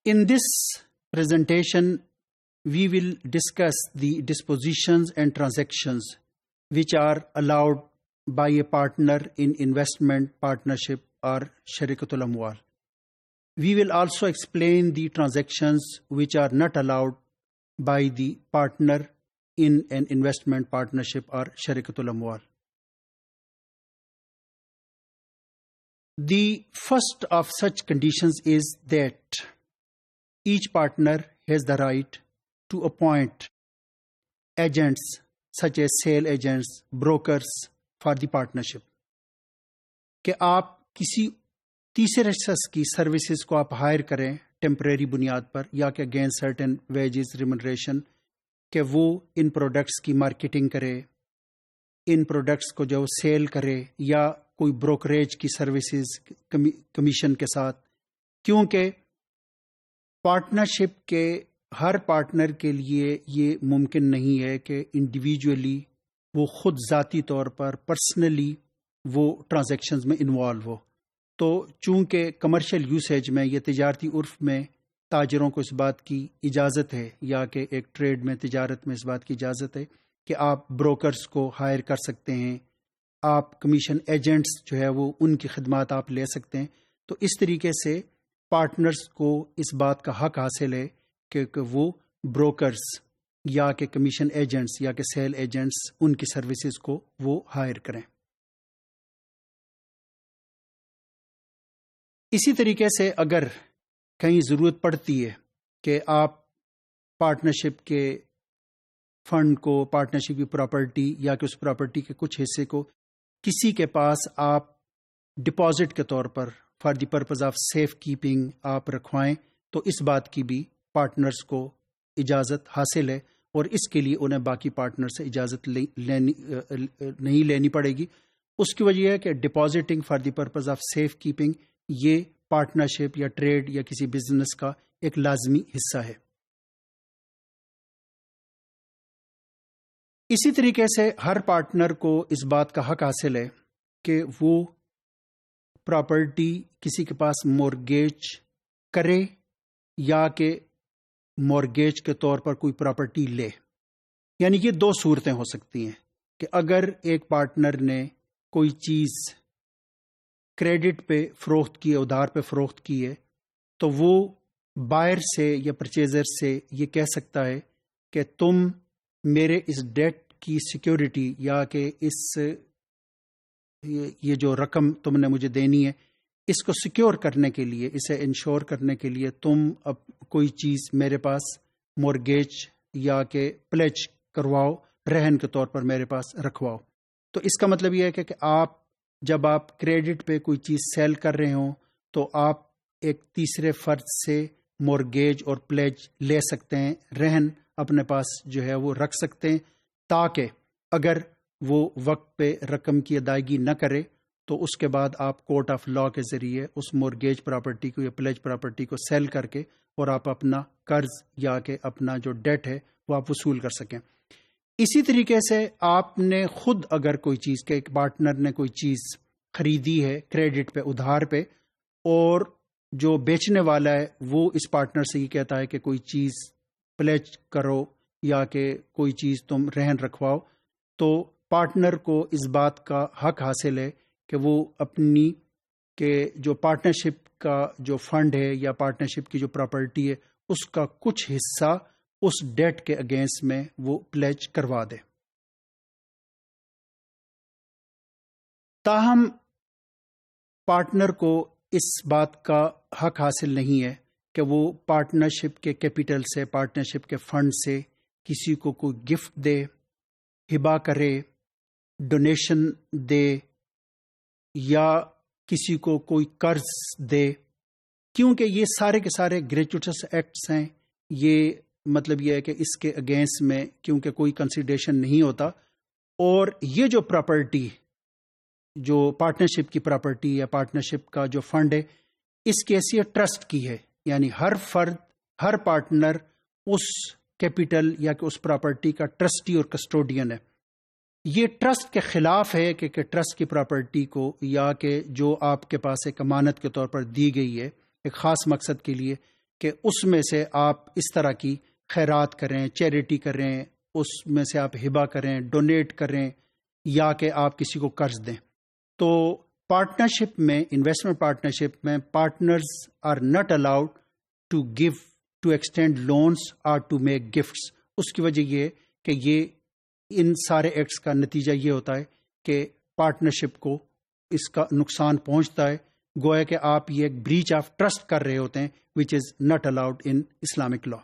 In this presentation, we will discuss the dispositions and transactions which are allowed by a partner in investment, partnership or sharikatul amwal. We will also explain the transactions which are not allowed by the partner in an investment, partnership or sharikatul amwal. The first of such conditions is that each partner has the right to appoint agents such as sale agents, brokers for the partnership. کہ آپ کسی تیسرے شخص کی services کو آپ higher کریں temporary بنیاد پر یا کہ اگینسٹ سرٹن ویجز ریمونریشن، کہ وہ ان پروڈکٹس کی مارکیٹنگ کرے، ان پروڈکٹس کو جو سیل کرے یا کوئی بروکریج کی سروسز کمیشن کے ساتھ. کیونکہ پارٹنرشپ کے ہر پارٹنر کے لیے یہ ممکن نہیں ہے کہ انڈیویجولی وہ خود ذاتی طور پر پرسنلی وہ ٹرانزیکشنز میں انوالو ہو. تو چونکہ کمرشل یوسیج میں یا تجارتی عرف میں تاجروں کو اس بات کی اجازت ہے، یا کہ ایک ٹریڈ میں تجارت میں اس بات کی اجازت ہے کہ آپ بروکرز کو ہائر کر سکتے ہیں، آپ کمیشن ایجنٹس جو ہے وہ ان کی خدمات آپ لے سکتے ہیں. تو اس طریقے سے پارٹنرز کو اس بات کا حق حاصل ہے کہ وہ بروکرز یا کہ کمیشن ایجنٹس یا کہ سیل ایجنٹس ان کی سروسز کو وہ ہائر کریں. اسی طریقے سے اگر کہیں ضرورت پڑتی ہے کہ آپ پارٹنرشپ کے فنڈ کو، پارٹنرشپ کی پراپرٹی یا کہ اس پراپرٹی کے کچھ حصے کو کسی کے پاس آپ ڈپازٹ کے طور پر for the purpose of safe keeping آپ رکھوائیں، تو اس بات کی بھی پارٹنرز کو اجازت حاصل ہے، اور اس کے لیے انہیں باقی پارٹنر سے اجازت نہیں لینی پڑے گی. اس کی وجہ ہے کہ depositing for the purpose of safe keeping یہ پارٹنرشپ یا ٹریڈ یا کسی بزنس کا ایک لازمی حصہ ہے. اسی طریقے سے ہر پارٹنر کو اس بات کا حق حاصل ہے کہ وہ پراپرٹی کسی کے پاس مورگیج کرے یا کہ مورگیج کے طور پر کوئی پراپرٹی لے. یعنی یہ دو صورتیں ہو سکتی ہیں کہ اگر ایک پارٹنر نے کوئی چیز کریڈٹ پہ فروخت کی ہے، ادھار پہ فروخت کی ہے، تو وہ بائر سے یا پرچیزر سے یہ کہہ سکتا ہے کہ تم میرے اس ڈیٹ کی سیکیورٹی یا کہ یہ جو رقم تم نے مجھے دینی ہے اس کو سیکیور کرنے کے لیے، اسے انشور کرنے کے لیے تم اب کوئی چیز میرے پاس مورگیج یا کہ پلیج کرواؤ، رہن کے طور پر میرے پاس رکھواؤ. تو اس کا مطلب یہ ہے کہ آپ جب آپ کریڈٹ پہ کوئی چیز سیل کر رہے ہوں تو آپ ایک تیسرے فرد سے مورگیج اور پلیج لے سکتے ہیں، رہن اپنے پاس جو ہے وہ رکھ سکتے ہیں، تاکہ اگر وہ وقت پہ رقم کی ادائیگی نہ کرے تو اس کے بعد آپ کورٹ آف لا کے ذریعے اس مورگیج پراپرٹی کو یا پلیج پراپرٹی کو سیل کر کے اور آپ اپنا قرض یا کہ اپنا جو ڈیٹ ہے وہ آپ وصول کر سکیں. اسی طریقے سے آپ نے خود اگر کوئی چیز کے ایک پارٹنر نے کوئی چیز خریدی ہے کریڈٹ پہ، ادھار پہ، اور جو بیچنے والا ہے وہ اس پارٹنر سے یہ کہتا ہے کہ کوئی چیز پلیج کرو یا کہ کوئی چیز تم رہن رکھواؤ، تو پارٹنر کو اس بات کا حق حاصل ہے کہ وہ اپنی کہ جو پارٹنرشپ کا جو فنڈ ہے یا پارٹنرشپ کی جو پراپرٹی ہے اس کا کچھ حصہ اس ڈیٹ کے اگینسٹ میں وہ پلیج کروا دے. تاہم پارٹنر کو اس بات کا حق حاصل نہیں ہے کہ وہ پارٹنرشپ کے کیپٹل سے، پارٹنرشپ کے فنڈ سے کسی کو کوئی گفٹ دے، ہبہ کرے، ڈونیشن دے یا کسی کو کوئی قرض دے، کیونکہ یہ سارے کے سارے گریچوٹس ایکٹس ہیں. یہ مطلب یہ ہے کہ اس کے اگینسٹ میں کیونکہ کوئی کنسیڈریشن نہیں ہوتا، اور یہ جو پراپرٹی جو پارٹنرشپ کی پراپرٹی یا پارٹنرشپ کا جو فنڈ ہے اس کی حیثیت ٹرسٹ کی ہے. یعنی ہر فرد، ہر پارٹنر اس کیپٹل یا کہ اس پراپرٹی کا ٹرسٹی اور کسٹوڈین ہے. یہ ٹرسٹ کے خلاف ہے کہ ٹرسٹ کی پراپرٹی کو یا کہ جو آپ کے پاس ایک امانت کے طور پر دی گئی ہے ایک خاص مقصد کے لیے، کہ اس میں سے آپ اس طرح کی خیرات کریں، چیریٹی کریں، اس میں سے آپ ہبہ کریں، ڈونیٹ کریں، یا کہ آپ کسی کو قرض دیں۔ تو پارٹنرشپ میں، انویسٹمنٹ پارٹنرشپ میں، partners are not allowed to give, to extend loans اور ٹو میک گفٹس۔ اس کی وجہ یہ کہ یہ ان سارے ایکٹس کا نتیجہ یہ ہوتا ہے کہ پارٹنرشپ کو اس کا نقصان پہنچتا ہے، گویا کہ آپ یہ ایک بریچ آف ٹرسٹ کر رہے ہوتے ہیں، which is not allowed in Islamic law.